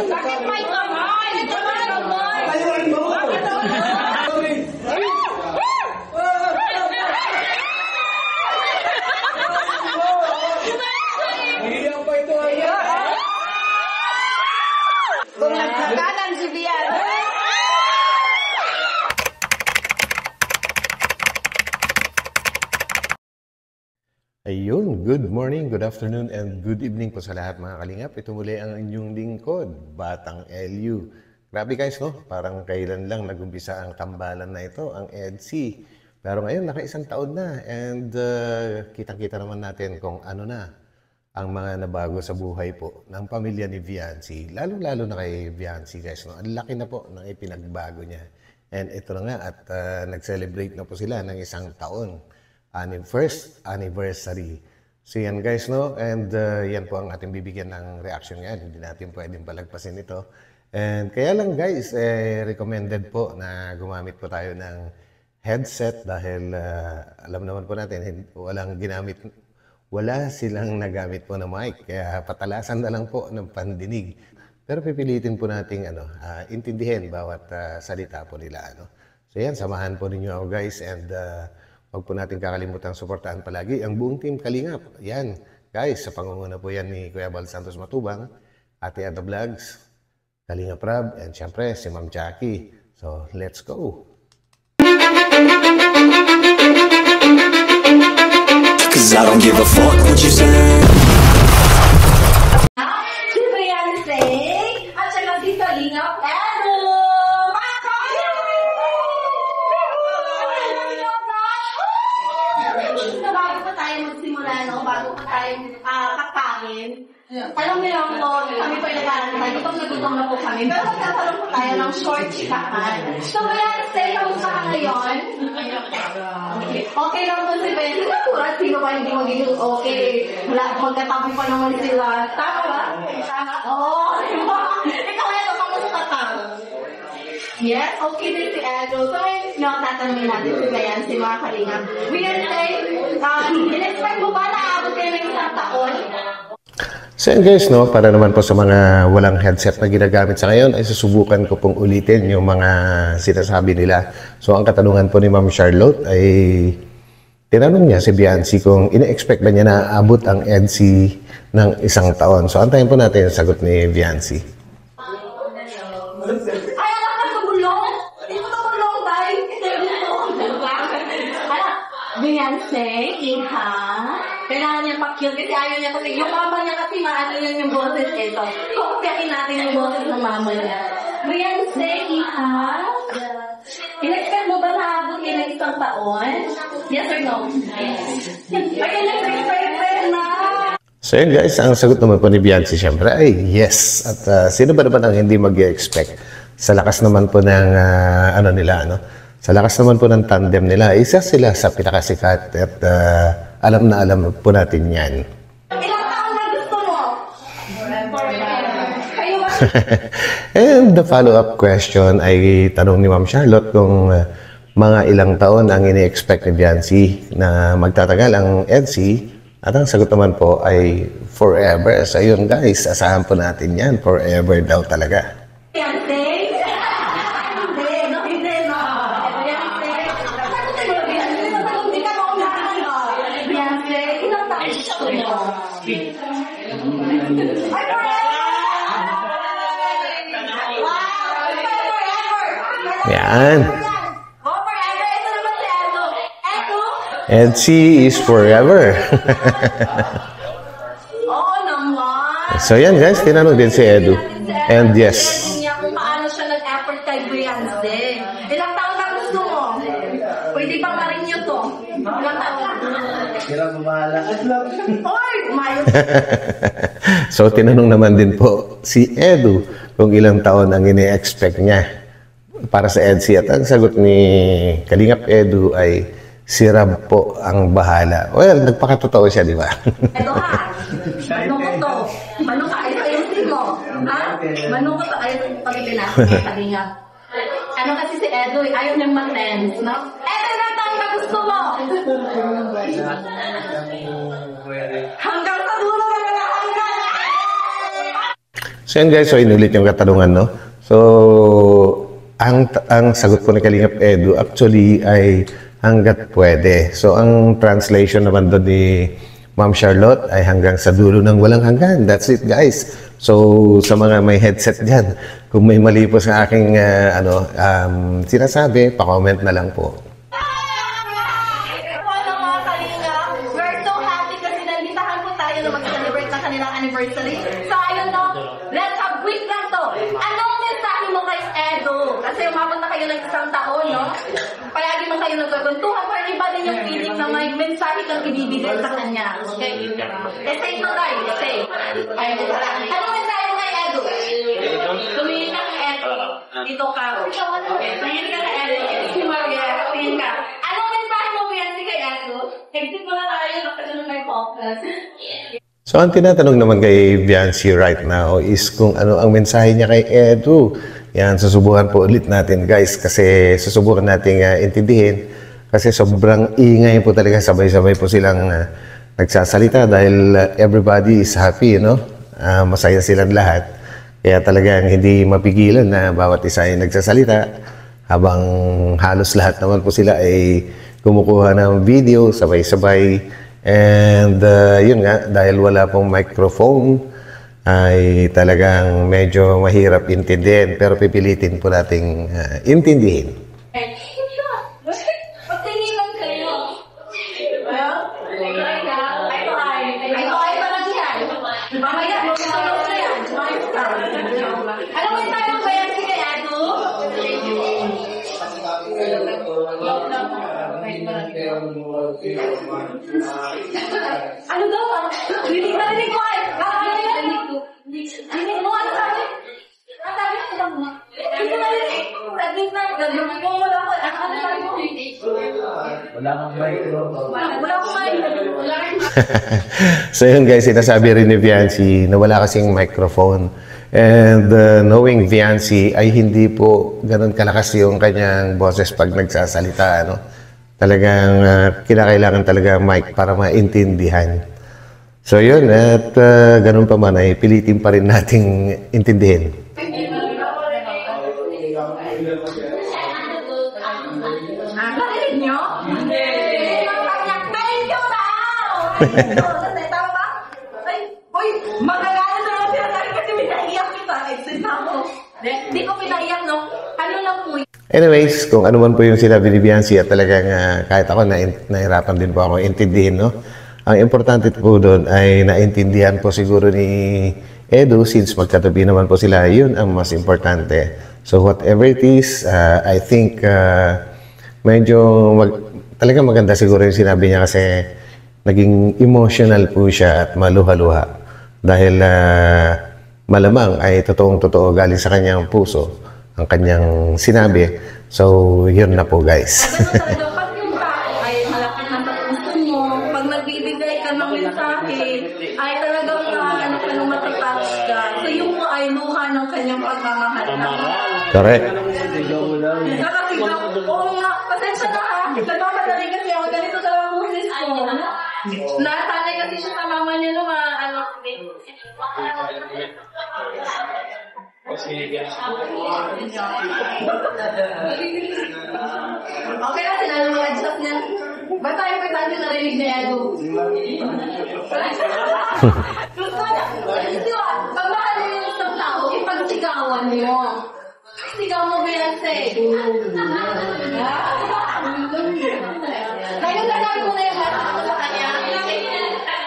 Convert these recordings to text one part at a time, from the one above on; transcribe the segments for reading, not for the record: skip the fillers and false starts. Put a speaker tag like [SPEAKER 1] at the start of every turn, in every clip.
[SPEAKER 1] Bakit may kamay? Ayun mo! Mahirap pa ito. Kung nagkakanan si Bian.
[SPEAKER 2] Ayun, good morning, good afternoon, and good evening po sa lahat mga kalingap. Ito muli ang inyong lingkod, Batang LU. Grabe guys, no? Parang kailan lang nag-umpisa ang tambalan na ito, ang EDC. Pero ngayon, naka-isang taon na. And kitang-kita naman natin kung ano na ang mga nabago sa buhay po ng pamilya ni Viancy. Lalo-lalo na kay Viancy guys, no? Ang laki na po ng ipinagbago niya. And ito na nga, at nag-celebrate na po sila ng isang taon. First anniversary. So yan guys, no? And yan po ang ating bibigyan ng reaction ngayon. Hindi natin pwedeng palagpasin ito. And kaya lang guys, recommended po na gumamit po tayo ng headset dahil alam naman po natin, wala silang nagamit po na mic. Kaya patalasan na lang po ng pandinig. Pero pipilitin po nating intindihin bawat salita po nila. So yan, samahan po ninyo ako guys. And huwag po natin kakalimutan suportahan palagi ang buong team Kalingap. Yan, guys, sa pangunguna po yan ni Kuya Bal Santos Matubang, Ate Ada Vlogs, Kalingap Rab, and syempre si Ma'am Jackie. So, let's go!
[SPEAKER 3] Cause I don't give a fuck what you say.
[SPEAKER 1] Si Viancy, at saka si Kalingap, bago pa tayo kakain. Alam mo lang po, kami po nag-aaral, gutom na po kami. Pero magkakaroon po tayo ng short chikahan. So, Viancy, kamusta ka ngayon? Okay lang po si Viancy. Natural, sino ba hindi magiging okay? Magkatabi pa naman sila. Tama ba? Tama? Oo. Ikaw yan, kamusta ka? Yes, okay din si Edo. So, ngayon, tatanungin natin si Viancy, mga Kalingap. Viancy, in-expect mo ba na abot kayo ng isang taon?
[SPEAKER 2] So yan guys, no, para naman po sa mga walang headset na ginagamit sa ngayon, ay susubukan ko pong ulitin yung mga sinasabi nila. So ang katanungan po ni Ma'am Charlotte ay tinanong niya si Viancy kung ina-expect ba niya na abot ang EDC ng isang taon. So antayin po natin yung sagot ni Viancy.
[SPEAKER 1] Viancy, iha. Kailangan niya pa-cute kasi ayaw niya kasi yung mama niya kasi maano yan yung boses ito. Kopyakin natin yung boses ng mama niya. Viancy, iha. In-expect mo ba na abot yun ng isang taon? Yes or no? Ay, in-expect na.
[SPEAKER 2] So yun guys, ang sagot naman po ni Viancy syempre ay yes. At sino ba naman ang hindi mag-expect? Sa lakas naman po ng sa lakas naman po ng tandem nila, isa sila sa pinakasikat at alam na alam po natin yan.
[SPEAKER 1] Ilang taon na gusto mo? Kayo ba?
[SPEAKER 2] And the follow-up question ay tanong ni Ma'am Charlotte kung mga ilang taon ang ini-expect ni Viancy na magtatagal ang EDC at ang sagot naman po ay forever. So yun guys, asahan po natin yan. Forever daw talaga.
[SPEAKER 1] Viancy?
[SPEAKER 2] Yan. EDC is forever.
[SPEAKER 1] Oo naman.
[SPEAKER 2] So yan guys, tinanong din si Edu. And yes.
[SPEAKER 1] Kung paano siya nag-effort kay Viancy. Ilang taon na gusto mo? Pwede pa rin nyo to. Ilang taon?
[SPEAKER 4] Kira gumala.
[SPEAKER 1] Oy, mayo.
[SPEAKER 2] So tinanong naman din po si Edu kung ilang taon ang ini-expect niya para sa EDC. At ang sagot ni Kalingap Edu ay si Rab po ang bahala. Well, nagpakatotoo siya, di ba?
[SPEAKER 1] Ito ha. Manong ko to. Manong ka, ito yung team mo. Ha? Manong ko to. Ayaw pag-ibig natin kay Kalingap. Ano kasi si Edu, ayaw niyang mag-lens, no? Edu na tayo na gusto mo! Hanggang sa dulo na hanggang!
[SPEAKER 2] So yan guys, so inulit yung katanungan, no? So, ang sagot po ni Kalingap Edu actually ay hanggat pwede. So, ang translation naman doon ni Ma'am Charlotte ay hanggang sa dulo ng walang hanggan. That's it guys. So, sa mga may headset dyan, kung may mali po sa aking sinasabi, pa-comment na lang po.
[SPEAKER 1] Ano mga kalingap, we're so happy kasi nanditahan po tayo na mag-celebrate ng kanilang anniversary. So ayun no, let's have quick lang to. Anong mensahe mo kay Edu? Kasi umabot na kayo ng isang taon, no? Palagi man kayo nagkaguntuhan, pero iba din yung feeling na may mensahe kang ibibigay sa kanya. Okay? Let's take no guys, okay? Anong mensahe mo kay Edu? Tumingin ka kay Edu. Dito ka. Tumingin ka kay Edu. Si Maria, tumingin ka. Anong mensahe mo kay Edu? Exit mo na tayo, nakatulong may focus.
[SPEAKER 2] So, ang tinatanong naman kay Viancy right now is kung ano ang mensahe niya kay Edu. Yan, susubukan po ulit natin guys kasi susubukan natin intindihin kasi sobrang ingay po talaga, sabay-sabay po silang nagsasalita dahil everybody is happy, no? Masaya silang lahat. Kaya talagang hindi mapigilan na bawat isa ay nagsasalita habang halos lahat naman po sila ay kumukuha ng video sabay-sabay. And yun nga, dahil wala pong microphone, ay talagang medyo mahirap intindihin. Pero pipilitin po nating intindihin.
[SPEAKER 1] Pagtinginan kayo. Ay parang yan. Mamaya, magkakaroon na yan. Ano ba tayo ba yan si kay Edu? Ano daw ah? Narinig ko ay. Narinig mo ano sabi? Ang sabi ko lang mo. Hindi narinig. Narinig na. Narinig mo wala ko. Ano sabi mo?
[SPEAKER 4] Wala kang microphone.
[SPEAKER 1] Wala ko may.
[SPEAKER 2] So yun guys, sinasabi rin ni Viancy na wala kasing microphone. And knowing Viancy ay hindi po ganun kalakas yung kanyang boses pag nagsasalita, ano? Talagang kinakailangan talaga mic para maintindihan. So yun, at ganun pa man ay pilitin pa rin nating intindihin.
[SPEAKER 1] Narinig nyo? Thank you daw! Tama ba? Ay, uy, magagalit na lang sila kasi pinaiyak kita. Exit na ako. Hindi ko pinaiyak, no? Ano lang po yun?
[SPEAKER 2] Anyways, kung ano man po yung sinabi ni Viancy at talagang kahit ako nahirapan din po ako intindihin, no? Ang importante po doon ay naintindihan po siguro ni Edu since magkatabi naman po sila, yun ang mas importante. So whatever it is, I think talagang maganda siguro yung sinabi niya kasi naging emotional po siya at maluha-luha dahil malamang ay totoong-totoo galing sa kanyang puso ang kanyang sinabi. So, yun na po guys.
[SPEAKER 1] Pag yung tao ay malapit na sa puso mo, pag nagbibigay ka ng mensahe, ay talagang ano ka nung matatouch ka. So, yung mo ay luha ng kanyang pagmamahal.
[SPEAKER 2] Correct.
[SPEAKER 1] Nakakita ko, oo nga, pasensya na ha. Nagmamadali kasi ako, ganito talaga ang business ko. Nasanay kasi siya sa mama niya nung okay na, sila nung adjust niya. Basta yung importante narinig na yan. Gusto niya. Diba, pag mahal mo yung isang tao, ipagsigawan mo. Sigaw mo Beyonce. Ngayon nasabi mo na yung bata ko sa kanya.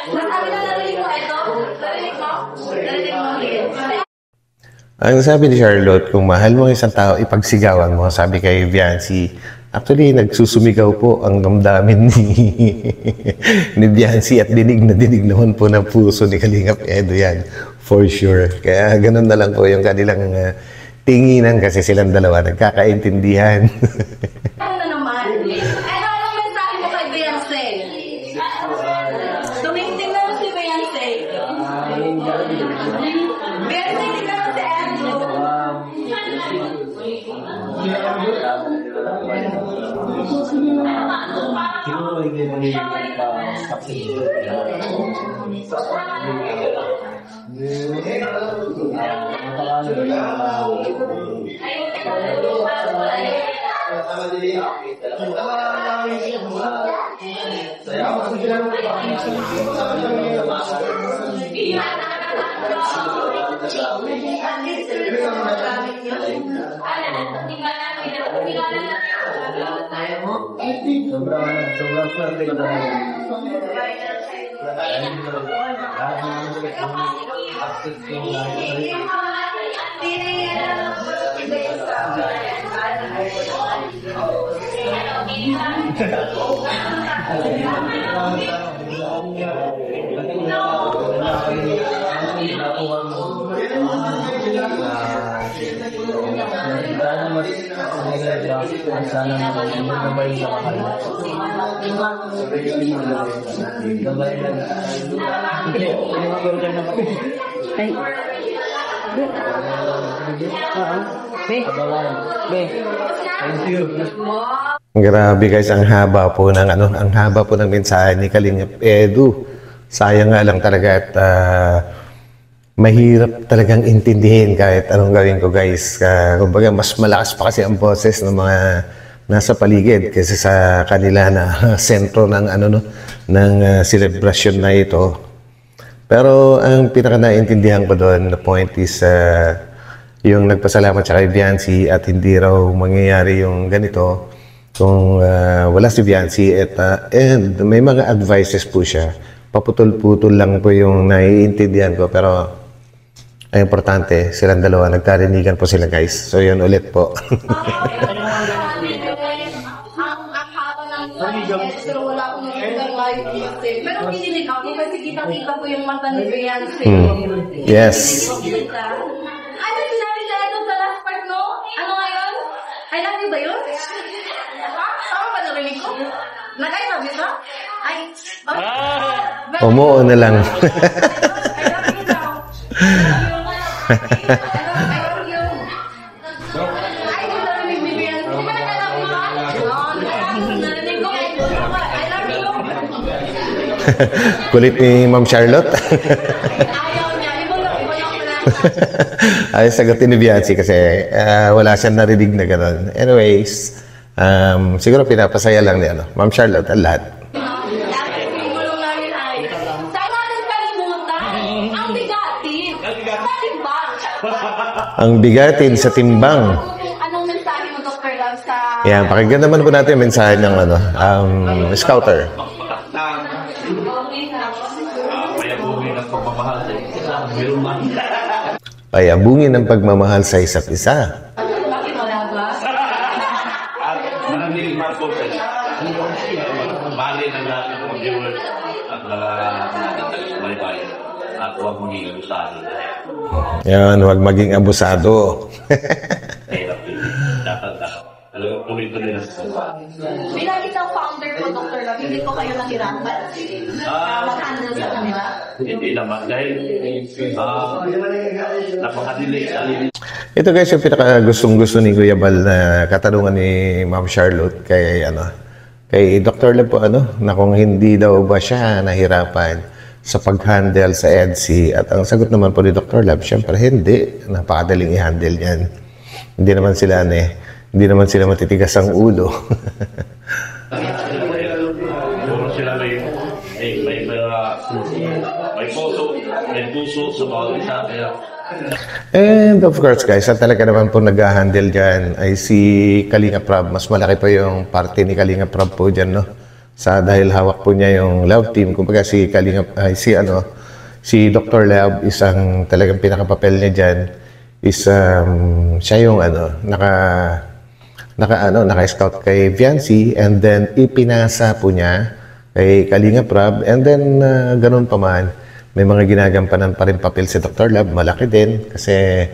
[SPEAKER 1] Nasabi na narinig mo ito? Narinig mo? Narinig mo?
[SPEAKER 2] Ang sabi ni Charlotte, kung mahal mo ang isang tao, ipagsigawan mo. Sabi kay Viancy, actually, nagsusumigaw po ang damdamin ni Viancy at dinig na dinig naman po ng puso ni Kalingap Edu yan. For sure. Kaya ganun na lang po yung kanilang tinginan kasi silang dalawa nagkakaintindihan.
[SPEAKER 1] Ano naman? Anong mensahe mo kay Beyonce? Tumingting na si Beyonce. Beyonce, tingnan mo si Andrew.
[SPEAKER 4] Siguro hindi Sobrang swerte ka talaga. Access ko sana magabay sa kanila. Gabay lang. Hindi magagawin na ako.
[SPEAKER 5] Ay. Be.
[SPEAKER 4] Thank you.
[SPEAKER 2] Grabe guys, ang haba po ng ang haba po ng mensahe ni Kalingap Edu. Sayang nga lang talaga at mahirap talagang intindihin kahit anong gawin ko guys. Kumbaga mas malakas pa kasi ang boses ng mga nasa paligid kaysa sa kanila na sentro ng ng celebration na ito. Pero ang pinaka naintindihan ko doon, the point is yung nagpasalamat siya kay Viancy at hindi raw mangyayari yung ganito kung wala si Viancy and may mga advices po siya. Paputol-putol lang po yung naiintindihan ko pero ay importante, silang dalawa nagkarinigan po sila guys. So yun ulit po.
[SPEAKER 1] Pero wala akong nakikita live kasi. Pero kinilig ako kasi kita-kita ko yung mata ni Beyonce.
[SPEAKER 2] Yes.
[SPEAKER 1] Ano sinabi niya ito sa last part, no? Ano nga yun? I love you ba yun? Ha? Tama ba narinig ko? Nag-I love you ba? Ay.
[SPEAKER 2] Umuo na lang.
[SPEAKER 1] I love you now. I love you. Ay, hindi narinig ni Beyonce. Di ba nag-I love you ba? Narinig ko. I love you.
[SPEAKER 2] Kulit ni Ma'am Charlotte.
[SPEAKER 1] Ayaw niya. Iba lang pala.
[SPEAKER 2] Ay, sagutin ni Viancy kasi wala siyang narinig na gano'n. Anyways, siguro pinapasaya lang ni Ma'am Charlotte ang lahat.
[SPEAKER 1] Pinulong namin ay, saan natin kalimutan? Ang bigatin. Sa timbang.
[SPEAKER 2] Ang bigatin sa timbang.
[SPEAKER 1] Anong mensahe mo, Dr. Love, sa...
[SPEAKER 2] Yan, pakinggan naman po natin yung mensahe ng scouter. Payabungin ang pagmamahal sa isa't isa.
[SPEAKER 1] Bakit wala ba?
[SPEAKER 6] At mananili mga coaches. Bali ng lahat ng mga viewers at mga malibayan. At huwag maging abusado.
[SPEAKER 2] Yan, huwag maging abusado.
[SPEAKER 6] Hirap yun. Dapat. Talagang tuloy-tuloy na sa
[SPEAKER 1] Bilang isang founder po, Dr. Love, hindi ko kayo nahirapan mag-handle sa kanila.
[SPEAKER 6] Hindi naman. Dahil napaka-delay sa alin.
[SPEAKER 2] Ito guys, yung pinaka-gustong-gusto ni Kuya Bal na katanungan ni Ma'am Charlotte kay kay Dr. Love po na kung hindi daw ba siya nahirapan sa pag-handle sa EDSI. At ang sagot naman po ni Dr. Love, syempre hindi. Napakadaling i-handle yan. Hindi naman sila matitigas ang ulo.
[SPEAKER 6] Puro sila may puso sa bawat isa. Kaya
[SPEAKER 2] And of course guys, at talaga naman po nag-handle dyan ay si Kalinga Prab. Mas malaki pa yung parte ni Kalinga Prab po dyan, no? Dahil hawak po niya yung love team. Kumbaga si Dr. Love isang talagang pinakapapel niya dyan is siya yung naka-scout kay Viancy and then ipinasa po niya kay Kalinga Prab and then ganun pa man may mga ginagampanan pa rin papel si Dr. Love, malaki din kasi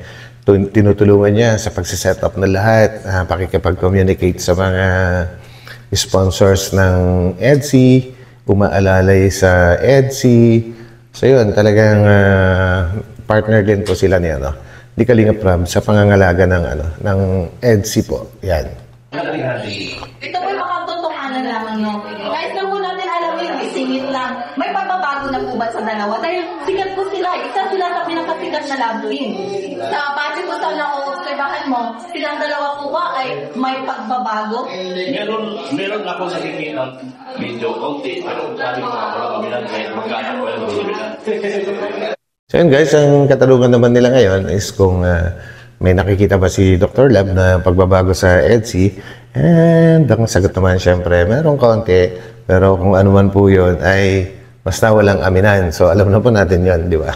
[SPEAKER 2] tinutulungan niya sa pagsiset up ng lahat, pakikipag-communicate sa mga sponsors ng EDSI, umaalalay sa EDSI. So yun, talagang partner din po sila ni di Kalinga Prab sa pangangalaga ng EDSI po. Yan.
[SPEAKER 1] Ito po yung makatotohanan lamang nyo. Guys, lang po natin alam yung isingit lang. May pagbabago na po ba sa dalawa? Dahil sikat po sila. Isa sila sa pinakasikat na na love team. Sa base po sa naobserbahan mo, silang dalawa po ba ay may pagbabago?
[SPEAKER 6] Meron ako nakikita medyo konti, pero sabi ko wala kami lang kahit magkano ko yung bibilan.
[SPEAKER 2] So yun guys, ang katanungan naman nila ngayon is kung may nakikita ba si Dr. Lab na pagbabago sa EDSI. And ang sagot naman syempre, meron konti. Pero kung ano man po yun ay basta walang aminan. So alam na po natin yun, di ba?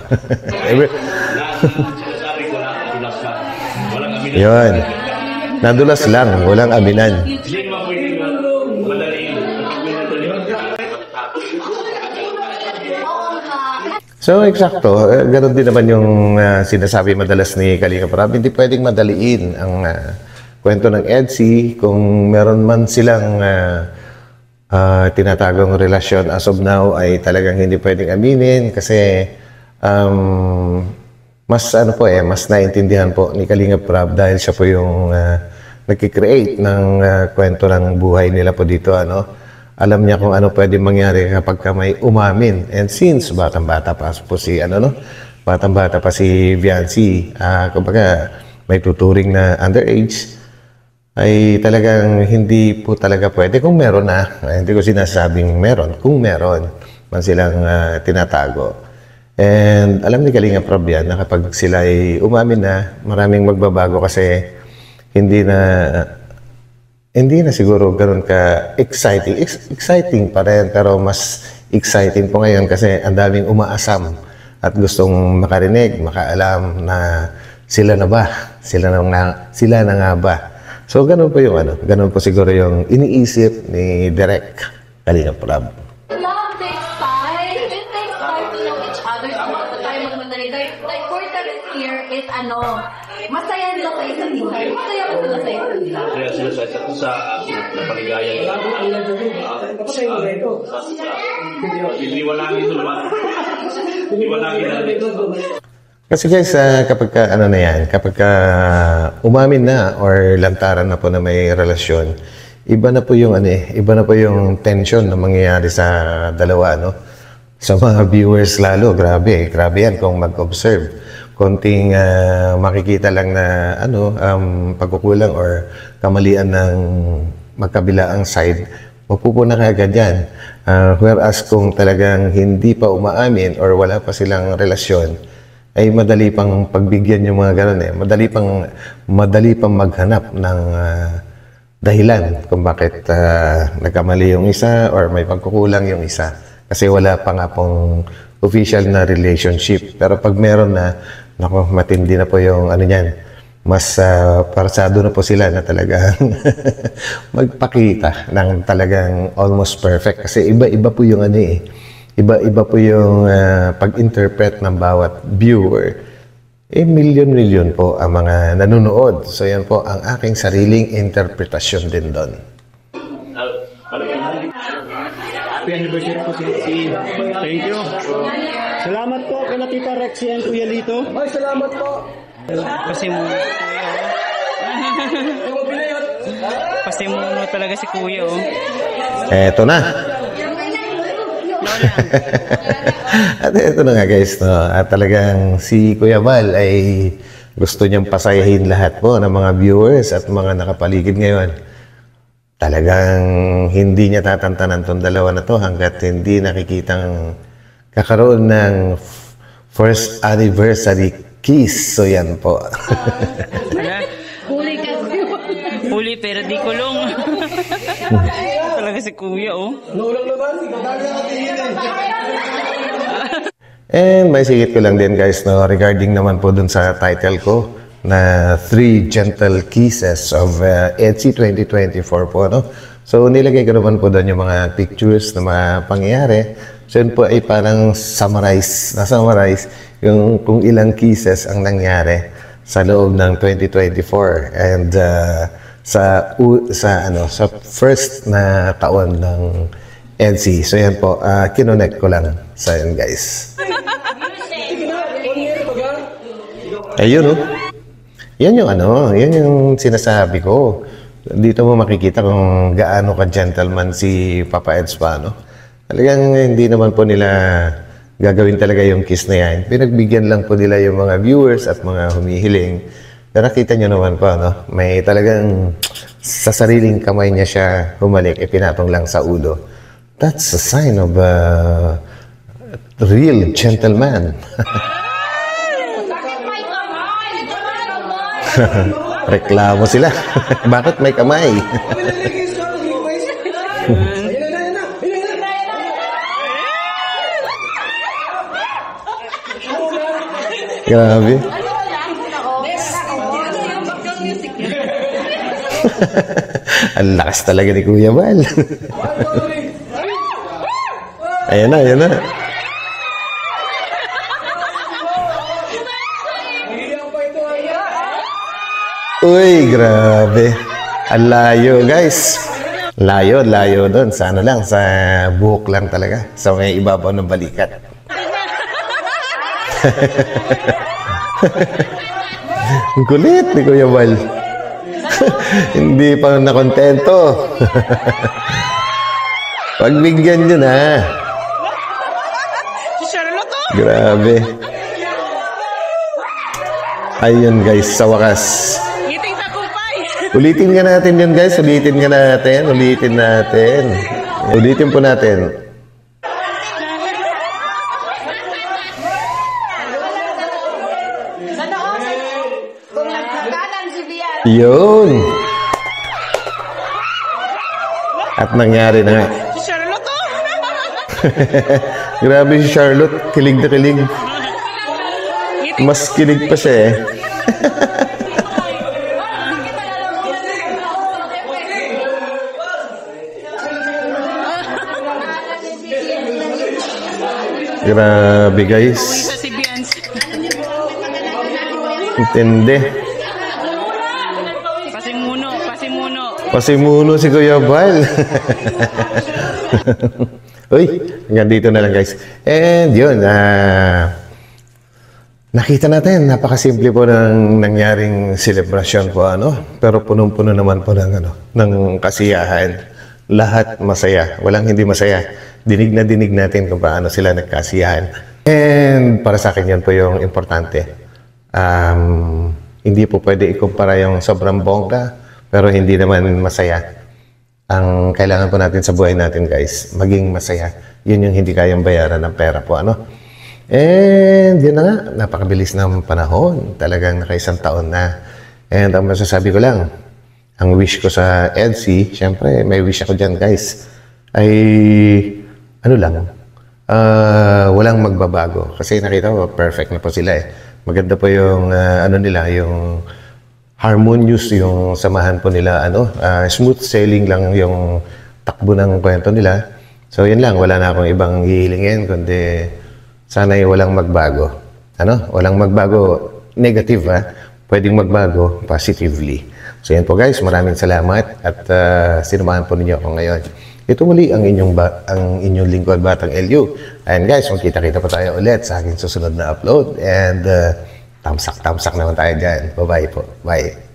[SPEAKER 6] Sinasabi ko na, tulas na. Walang aminan.
[SPEAKER 2] Yun. Nadulas lang, walang aminan.
[SPEAKER 6] Hindi naman pwede madaliin.
[SPEAKER 2] So, eksakto. Ganon din naman yung sinasabi madalas ni Kalinga Prab. Hindi pwedeng madaliin ang kwento ng EDSI kung meron man silang tinatagong relasyon as of now ay talagang hindi pwedeng aminin kasi mas naiintindihan po ni Kalinga Prab dahil siya po yung nagki-create ng kwento ng buhay nila po dito, ano. Alam niya kung ano pwede mangyari kapag ka may umamin. And since batang-bata pa po si batang-bata pa si Viancy, kumbaga may tuturing na underage, ay talagang hindi po talaga pwede kung meron na. Hindi ko sinasabing meron, kung meron man silang tinatago. And alam ni Kalinga Prab yan na kapag sila ay umamin na, maraming magbabago kasi hindi na siguro ganoon ka exciting. Exciting pa rin, pero mas exciting po ngayon kasi ang daming umaasam at gustong makarinig, makaalam na sila na ba? Sila na nga ba? So ganun po yung ganun po siguro yung iniisip ni Direk Kalinga Prab.
[SPEAKER 1] Love takes time. It takes time to know each other. About the time magmadali. The important here is masaya nila sa isa't isa. Masaya ba sila sa isa't isa?
[SPEAKER 6] Kaya sila sa isa't isa na paligaya nila. Iniwalangin ito naman. Iniwalangin natin.
[SPEAKER 2] Kasi guys, kapag ka umamin na or lantaran na po na may relasyon, iba na po yung tension na mangyayari sa dalawa, no? Sa mga viewers lalo, grabe yan kung mag-observe. Konting makikita lang na pagkukulang or kamalian ng magkabilaang side, mapupuna ka agad yan. Whereas kung talagang hindi pa umaamin or wala pa silang relasyon, ay madali pang pagbigyan yung mga ganun eh. Madali pang maghanap ng dahilan kung bakit nagkamali yung isa or may pagkukulang yung isa. Kasi wala pa nga pong official na relationship. Pero pag meron na, matindi na po yung niyan. Mas parsado na po sila na talagang magpakita ng talagang almost perfect. Kasi iba-iba po yung Iba-iba po yung pag-interpret ng bawat viewer. Milyon-milyon po ang mga nanonood. So yan po ang aking sariling interpretasyon din doon.
[SPEAKER 4] Happy anniversary po si Thank you. Salamat po kay Tita Rexy and Kuya Lito. Ay, salamat po.
[SPEAKER 5] Kasi mo Kasi mo talaga si Kuya, oh.
[SPEAKER 2] Eto na. At ito na nga guys, no? At talagang si Kuya Val ay gusto niyang pasayahin lahat po ng mga viewers at mga nakapaligid ngayon. Talagang hindi niya tatantanan tong dalawa na to hanggat hindi nakikitang kakaroon ng first anniversary kiss. So yan po.
[SPEAKER 1] Huli kasi.
[SPEAKER 5] Huli pero di kulong. Talaga si Kuya, oh.
[SPEAKER 2] And may sigit ko lang din guys, no, regarding naman po dun sa title ko na 3 Gentle Kisses of EDSI 2024 po, no? So nilagay ko naman po doon yung mga pictures na mga pangyayari. So yun po ay parang summarize yung kung ilang kisses ang nangyari sa loob ng 2024 and sa first na taon ng EDSI. So yan po, kinonect ko lang sa yan guys. Ayun, oh. Yan yung sinasabi ko. Dito mo makikita kung gaano ka gentleman si Papa Eds pa, no? Talagang hindi naman po nila gagawin talaga yung kiss na yan. Pinagbigyan lang po nila yung mga viewers at mga humihiling. Pero nakita nyo naman po, no? May talagang sa sariling kamay niya siya humalik, ipinatong lang sa ulo. That's a sign of a real gentleman. Reklamo sila. Bakit may kamay? Grabe. Ang lakas talaga ni Kuya Bal. Ayan na, ayan na. Uy, grabe. Ang layo, guys. Layo, layo doon. Sana lang, sa buhok lang talaga. Sa may ibabaw ng balikat. Ang kulit ni Kuya Bal. Hindi pa nakontento. Pagbigyan nyo na. Grabe. Ayun guys, sa wakas. Ulitin nga natin yun guys. Ulitin nga natin. Ulitin natin. Ulitin po natin. Yun. At nangyari na nga.
[SPEAKER 5] Si Charlotte, oh!
[SPEAKER 2] Grabe si Charlotte. Kilig na kilig. Mas kilig pa siya eh. Grabe guys.
[SPEAKER 5] Isa si Beyonce.
[SPEAKER 2] Intindi.
[SPEAKER 5] Pasimuno, pasimuno.
[SPEAKER 2] Pasimuno si Kuya Bal. Uy, hanggang dito na lang guys. And yun, nakita natin, napakasimple po ng nangyaring selebrasyon po, ano? Pero punong-puno naman po ng kasiyahan. Lahat masaya, walang hindi masaya. Dinig na dinig natin kung paano sila nagkasiyahan. And para sa akin yun po yung importante. Hindi po pwede ikumpara yung sobrang bongga, pero hindi naman masaya. Ang kailangan po natin sa buhay natin guys, maging masaya. Yun yung hindi kayang bayaran ng pera po, ano? And yun na nga, napakabilis ng panahon. Talagang nakaisang taon na. And ang masasabi ko lang, ang wish ko sa EDSI, syempre may wish ako dyan guys, ay walang magbabago. Kasi nakita ko, perfect na po sila eh. Maganda po yung, nila, yung harmonious, yung samahan po nila, smooth sailing lang yung takbo ng kwento nila. So yun lang, wala na akong ibang hihilingin, kundi sana'y walang magbago. Walang magbago negative, ha? Pwedeng magbago positively. So yan po guys, maraming salamat at sinumahan po ninyo ako ngayon. Ito muli ang inyong lingkod Batang LU. And guys, magkita-kita pa tayo ulit sa aking susunod na upload. And tamsak naman tayo dyan. Bye-bye po. Bye.